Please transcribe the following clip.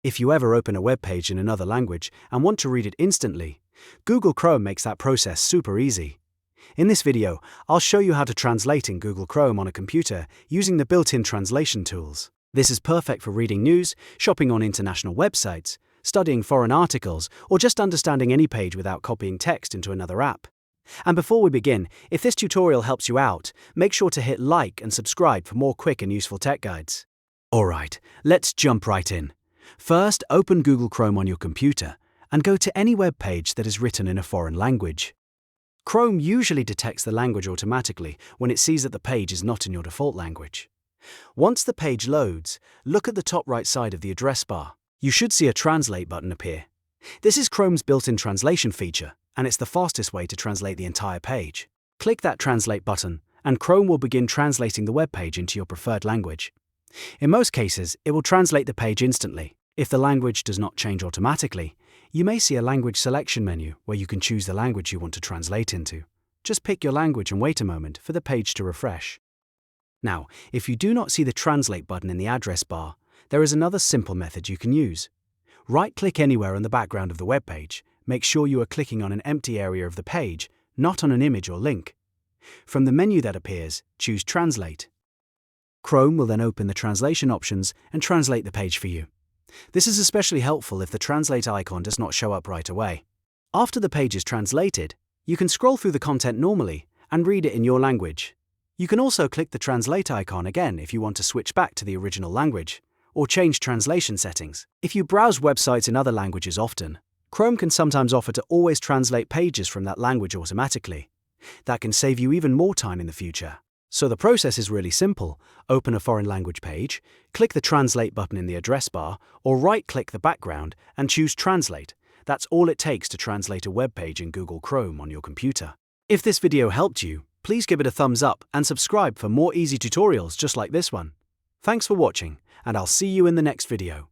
If you ever open a web page in another language and want to read it instantly, Google Chrome makes that process super easy. In this video, I'll show you how to translate in Google Chrome on a computer using the built-in translation tools. This is perfect for reading news, shopping on international websites, studying foreign articles, or just understanding any page without copying text into another app. And before we begin, if this tutorial helps you out, make sure to hit like and subscribe for more quick and useful tech guides. Alright, let's jump right in. First, open Google Chrome on your computer and go to any web page that is written in a foreign language. Chrome usually detects the language automatically when it sees that the page is not in your default language. Once the page loads, look at the top right side of the address bar. You should see a Translate button appear. This is Chrome's built-in translation feature, and it's the fastest way to translate the entire page. Click that Translate button, and Chrome will begin translating the web page into your preferred language. In most cases, it will translate the page instantly. If the language does not change automatically, you may see a language selection menu where you can choose the language you want to translate into. Just pick your language and wait a moment for the page to refresh. Now, if you do not see the Translate button in the address bar, there is another simple method you can use. Right-click anywhere on the background of the web page. Make sure you are clicking on an empty area of the page, not on an image or link. From the menu that appears, choose Translate. Chrome will then open the translation options and translate the page for you. This is especially helpful if the Translate icon does not show up right away. After the page is translated, you can scroll through the content normally and read it in your language. You can also click the Translate icon again if you want to switch back to the original language, or change translation settings. If you browse websites in other languages often, Chrome can sometimes offer to always translate pages from that language automatically. That can save you even more time in the future. So the process is really simple. Open a foreign language page, click the Translate button in the address bar, or right-click the background and choose Translate. That's all it takes to translate a web page in Google Chrome on your computer. If this video helped you, please give it a thumbs up and subscribe for more easy tutorials just like this one. Thanks for watching, and I'll see you in the next video.